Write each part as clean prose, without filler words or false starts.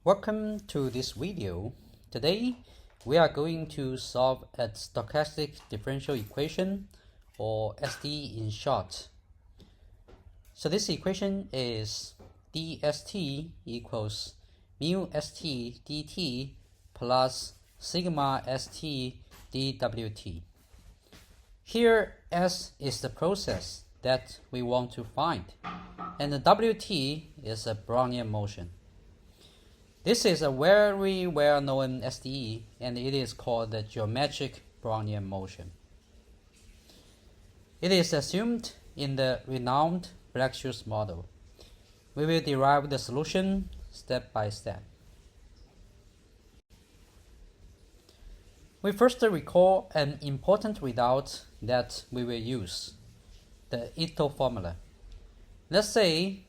Welcome to this video. Today we are going to solve a stochastic differential equation, or SDE in short. So this equation is dst equals mu st dt plus sigma st dwt. Here S is the process that we want to find, and the wt is a Brownian motion. This is a very well-known SDE, and it is called the geometric Brownian motion. It is assumed in the renowned Black-Scholes model. We will derive the solution step by step. We first recall an important result that we will use, the Ito formula. Let's say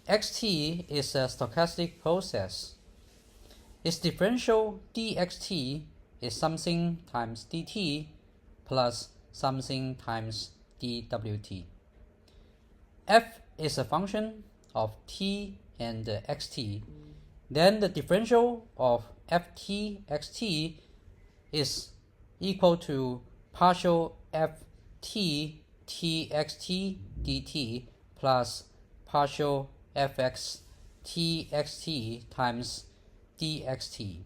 xt is a stochastic process. Its differential dxt is something times dt plus something times dwt. F is a function of t and xt. Then the differential of ft xt is equal to partial ft txt dt plus partial fx txt times dxt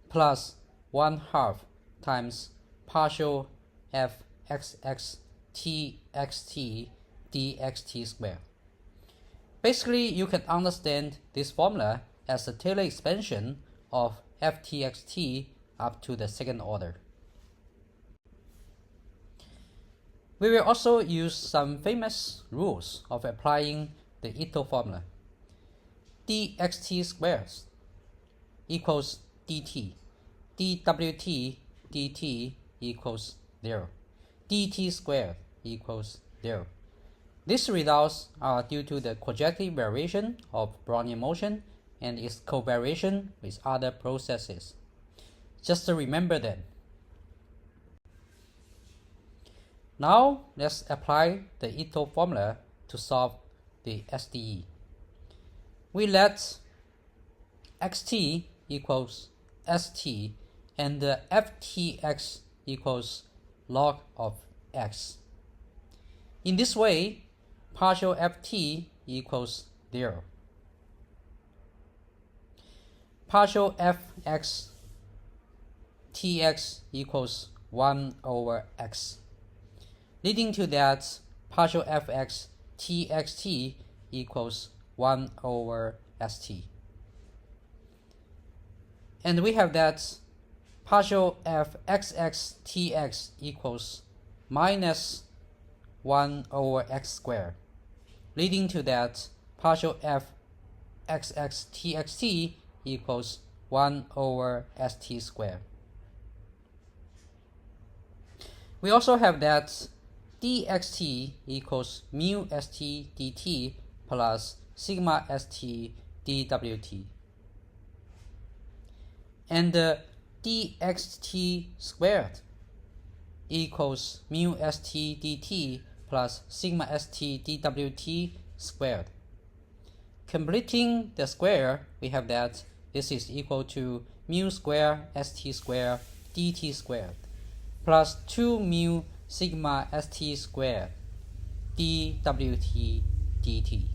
plus 1/2 times partial fxx txt dxt squared. Basically, you can understand this formula as a Taylor expansion of ftxt up to the second order. We will also use some famous rules of applying the Ito formula. dxt squared equals dt, dwt dt equals 0, dt squared equals 0. These results are due to the quadratic variation of Brownian motion and its covariation with other processes. Just to remember them. Now let's apply the Ito formula to solve the SDE. We let xt equals st and the ftx equals log of x. In this way, partial ft equals 0. Partial fx tx equals 1/x, leading to that partial fx txt equals 1/st. And we have that partial fxx tx equals minus 1/x squared, leading to that partial fxx txt equals 1/st squared. We also have that dxt equals mu st dt plus sigma st dwt. And the dxt squared equals mu st dt plus sigma st dwt squared. Completing the square, we have that this is equal to mu square st square dt squared plus 2 mu sigma st squared dwt dt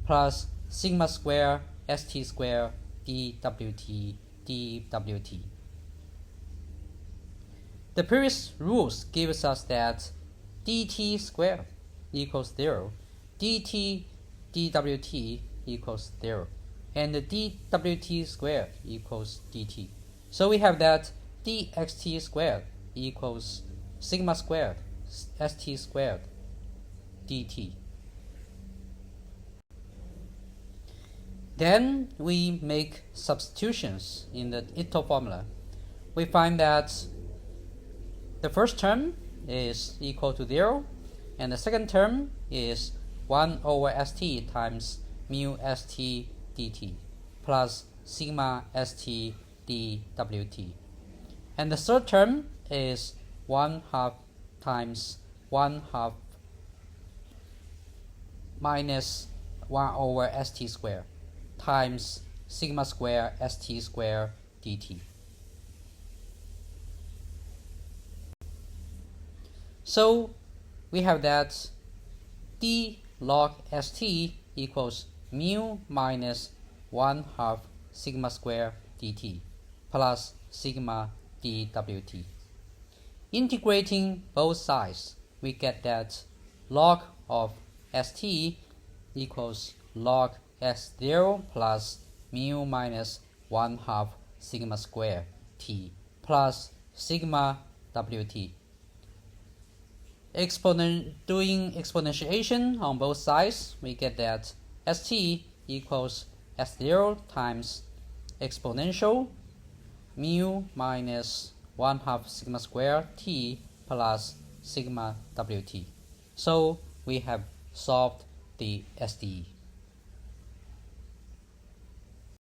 plus sigma square st square dwt dwt. The previous rules gives us that dt squared equals 0, dt dwt equals 0, and the dwt squared equals dt. So we have that dxt squared equals sigma squared st squared dt. Then we make substitutions in the Ito formula. We find that the first term is equal to 0, and the second term is 1/st times mu st dt plus sigma st dwt. And the third term is 1/2 times 1/2 minus 1/st squared times sigma square st square dt. So we have that d log st equals mu minus 1/2 sigma square dt plus sigma dwt. Integrating both sides, we get that log of st equals log s0 plus mu minus 1/2 sigma square t plus sigma wt. Doing exponentiation on both sides, we get that st equals s0 times exponential mu minus 1/2 sigma square t plus sigma wt. So we have solved the SDE.